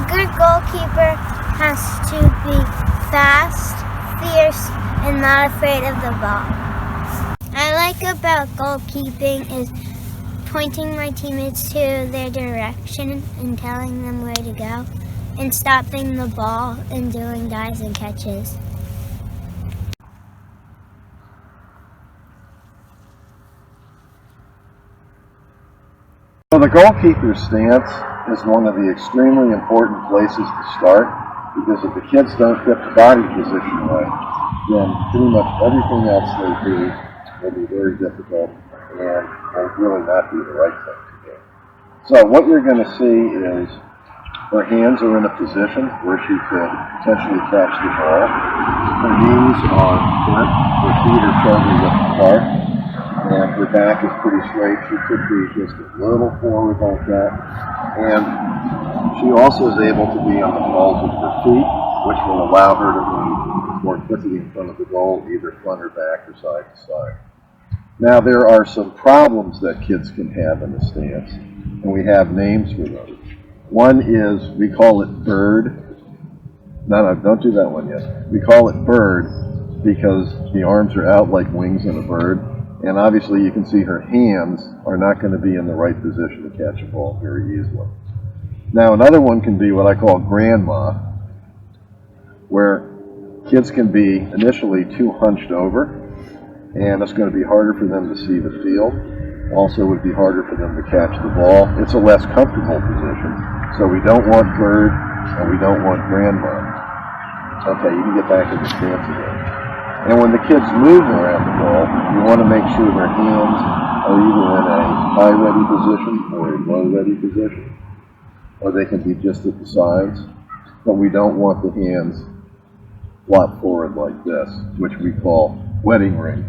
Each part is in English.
good goalkeeper has to be fast, fierce, and not afraid of the ball. I like about goalkeeping is pointing my teammates to their direction and telling them where to go, and stopping the ball and doing dives and catches. So the goalkeeper's stance is one of the extremely important places to start, because if the kids don't get the body position right, then pretty much everything else they do will be very difficult and will really not be the right thing to do. So what you're going to see is her hands are in a position where she could potentially catch the ball. Her knees are bent, her feet are shoulder width apart, and her back is pretty straight. She could be just a little forward like that. And she also is able to be on the balls of her feet, which will allow her to move more quickly in front of the goal, either front or back or side to side. Now there are some problems that kids can have in the stance, and we have names for those. One is, we call it bird. No, don't do that one yet. We call it bird because the arms are out like wings in a bird. And obviously you can see her hands are not going to be in the right position to catch a ball very easily. Now another one can be what I call grandma, where kids can be initially too hunched over, and it's going to be harder for them to see the field. Also, it would be harder for them to catch the ball. It's a less comfortable position. So we don't want bird, and we don't want grandma. Okay, you can get back in the stance again. And when the kids move around the ball, you want to make sure their hands are either in a high ready position or a low ready position, or they can be just at the sides. But we don't want the hands flop forward like this, which we call wedding ring.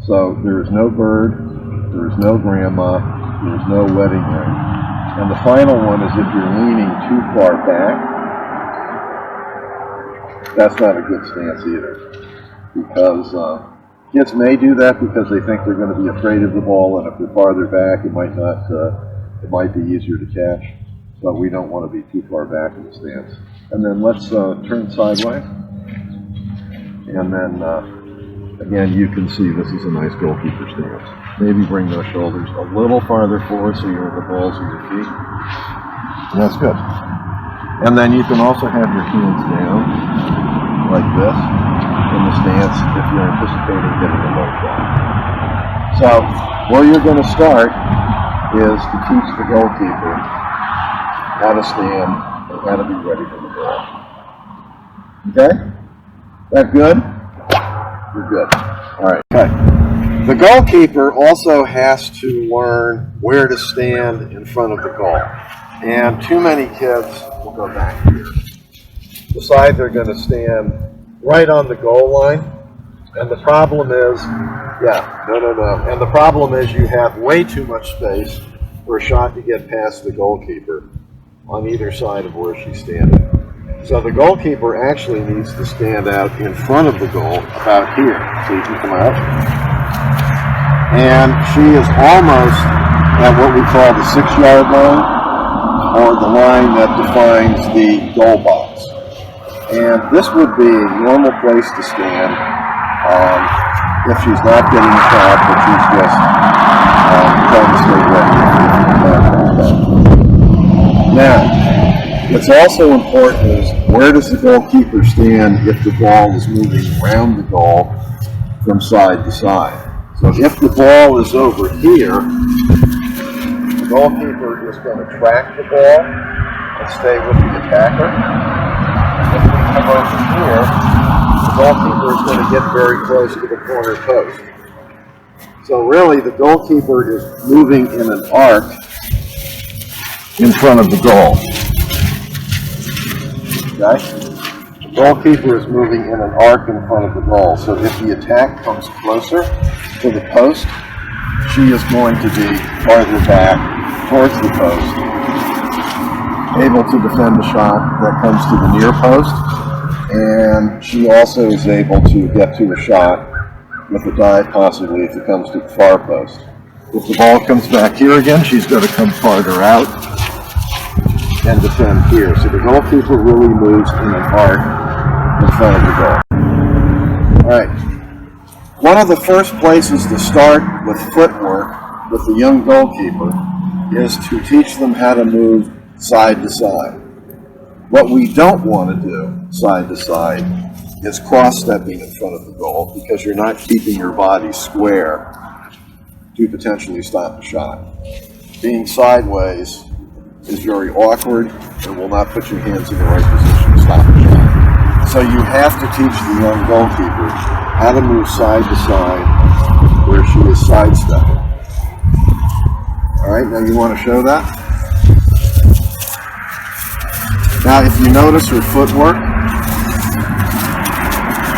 So there is no bird, there is no grandma, there is no wedding ring. And the final one is if you're leaning too far back. That's not a good stance either, because kids may do that because they think they're going to be afraid of the ball, and if they're farther back, it might be easier to catch. So we don't want to be too far back in the stance. And then let's turn sideways. And then again, you can see this is a nice goalkeeper stance. Maybe bring those shoulders a little farther forward so you're at the balls of your feet. And that's good. And then you can also have your hands down like this in the stance if you're anticipating getting a low shot. So where you're going to start is to teach the goalkeeper how to stand and how to be ready for the ball. Okay? That good? You're good. All right. Okay. The goalkeeper also has to learn where to stand in front of the goal. And too many kids will go back here. Decide they're going to stand right on the goal line. And the problem is, And the problem is you have way too much space for a shot to get past the goalkeeper on either side of where she's standing. So the goalkeeper actually needs to stand out in front of the goal about here. So you can come out. And she is almost at what we call the 6-yard line, or the line that defines the goal box. And this would be a normal place to stand if she's not getting a shot, but she's just trying to stay ready. Now, what's also important is where does the goalkeeper stand if the ball is moving around the goal from side to side. So if the ball is over here, the goalkeeper is going to track the ball and stay with the attacker. If we come over here, the goalkeeper is going to get very close to the corner post. So really, the goalkeeper is moving in an arc in front of the goal. Okay? The goalkeeper is moving in an arc in front of the goal. So if the attack comes closer to the post, she is going to be farther back towards the post, able to defend the shot that comes to the near post, and she also is able to get to a shot with a dive possibly if it comes to the far post. If the ball comes back here again, she's going to come farther out and defend here. So the goalkeeper really moves in an arc in front of the goal. All right. One of the first places to start with footwork with the young goalkeeper is to teach them how to move side to side. What we don't want to do side to side is cross-stepping in front of the goal, because you're not keeping your body square to potentially stop a shot. Being sideways is very awkward and will not put your hands in the right position to stop a shot. So you have to teach the young goalkeeper how to move side to side where she is sidestepping. All right, now you want to show that? Now if you notice her footwork,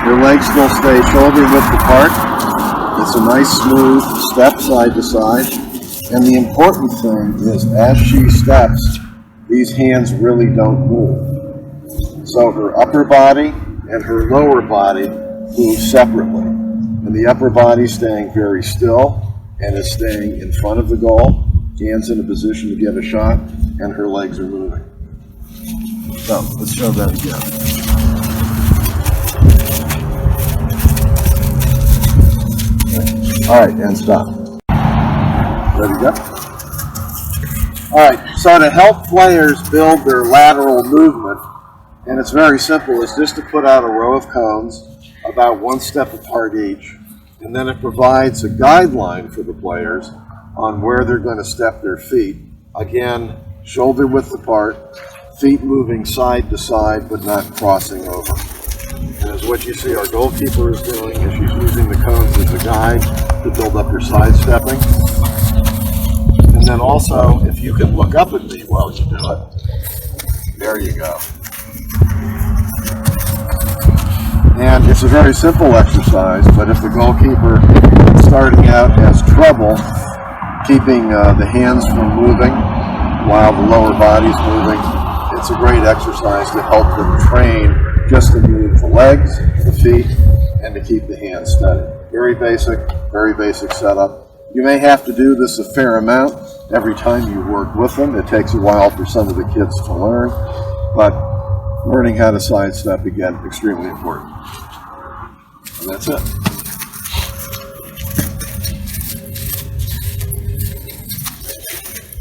her legs still stay shoulder width apart. It's a nice smooth step side to side. And the important thing is, as she steps, these hands really don't move. So her upper body and her lower body move separately. And the upper body staying very still and is staying in front of the goal, hands in a position to get a shot, and her legs are moving. So let's show that again. All right, and stop. Ready to go? All right, so to help players build their lateral movement, and it's very simple, is just to put out a row of cones about 1 step apart each, and then it provides a guideline for the players on where they're going to step their feet. Again, shoulder width apart, feet moving side to side but not crossing over. And as what you see our goalkeeper is doing, is she's using the cones as a guide to build up her sidestepping. And then also, if you can look up at me while you do it, there you go. And it's a very simple exercise, but if the goalkeeper starting out has trouble keeping the hands from moving while the lower body's moving, it's a great exercise to help them train just to move the legs, the feet, and to keep the hands steady. Very basic setup. You may have to do this a fair amount every time you work with them. It takes a while for some of the kids to learn, but learning how to sidestep, again, extremely important. And that's it.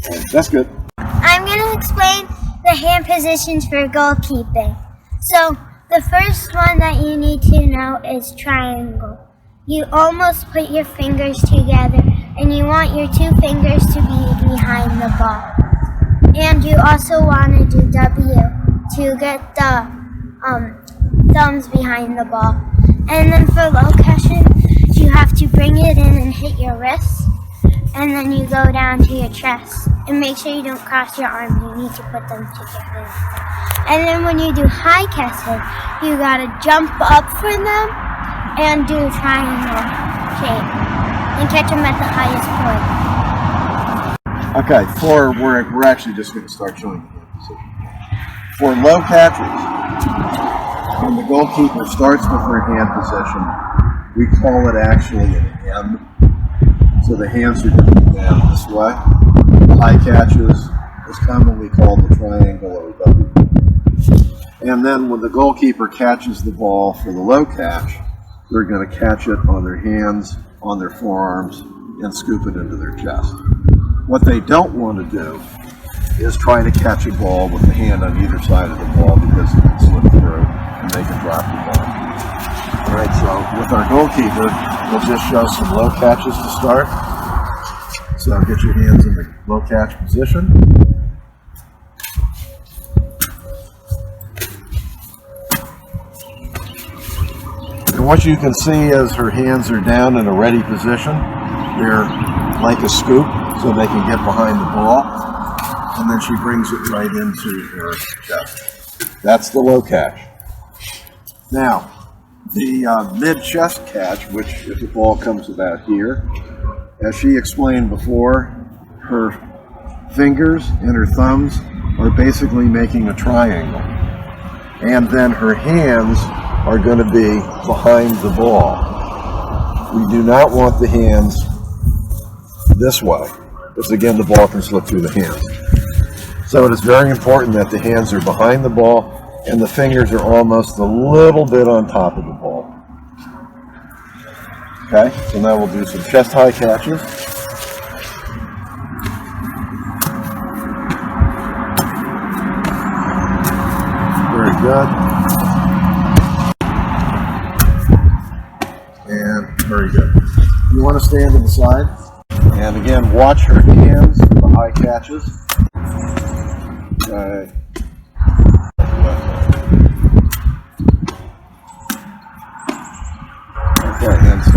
Okay, that's good. I'm going to explain the hand positions for goalkeeping. So the first one that you need to know is triangle. You almost put your fingers together, and you want your 2 fingers to be behind the ball. And you also want to do W to get the thumbs behind the ball. And then for low catches, you have to bring it in and hit your wrist, and then you go down to your chest. And make sure you don't cross your arms, you need to put them together. And then when you do high catches, you gotta jump up for them and do triangle shape and catch them at the highest point. Okay, we're actually just going to start showing the hand position. For low catches, when the goalkeeper starts with her hand position, we call it actually an M. So the hands are going to be down this way. High catches is commonly called the triangle or W. And then when the goalkeeper catches the ball for the low catch, they're going to catch it on their hands, on their forearms, and scoop it into their chest. What they don't want to do is try to catch a ball with the hand on either side of the ball, because it can slip through and they can drop the ball. All right, so with our goalkeeper, we'll just show some low catches to start. So get your hands in the low catch position. And what you can see is her hands are down in a ready position. They're like a scoop, so they can get behind the ball. And then she brings it right into her chest. That's the low catch. Now, the mid-chest catch, which if the ball comes about here, as she explained before, her fingers and her thumbs are basically making a triangle. And then her hands are going to be behind the ball. We do not want the hands this way, because again the ball can slip through the hands. So it is very important that the hands are behind the ball and the fingers are almost a little bit on top of the ball. Okay, so now we'll do some chest high catches. Very good. And very good. You want to stand to the side. And again, watch her hands, the high catches. Okay. Okay, hands.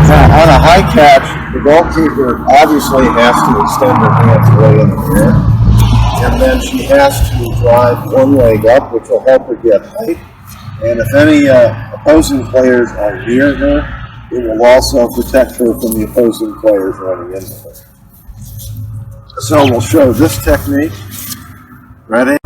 Now, on a high catch, the goalkeeper obviously has to extend her hands way in the air. And then she has to drive one leg up, which will help her get height. And if any opposing players are near her, it will also protect her from the opposing players running into her. So we'll show this technique. Ready?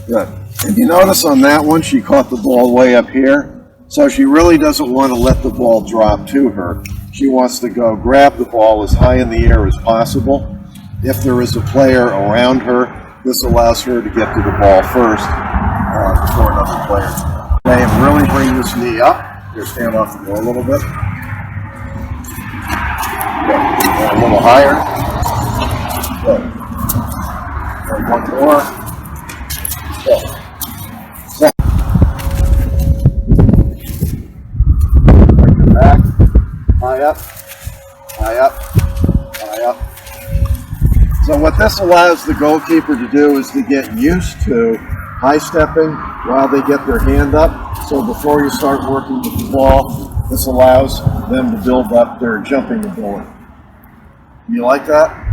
Good. And you notice on that one, she caught the ball way up here. So she really doesn't want to let the ball drop to her. She wants to go grab the ball as high in the air as possible. If there is a player around her, this allows her to get to the ball first before another player. Okay, and really bring this knee up. Here, stand off the ball a little bit. Okay, and a little higher. Good. And one more. Good. So, bring it back. High up. High up. High up. So what this allows the goalkeeper to do is to get used to high stepping while they get their hand up. So before you start working with the ball, this allows them to build up their jumping ability. You like that?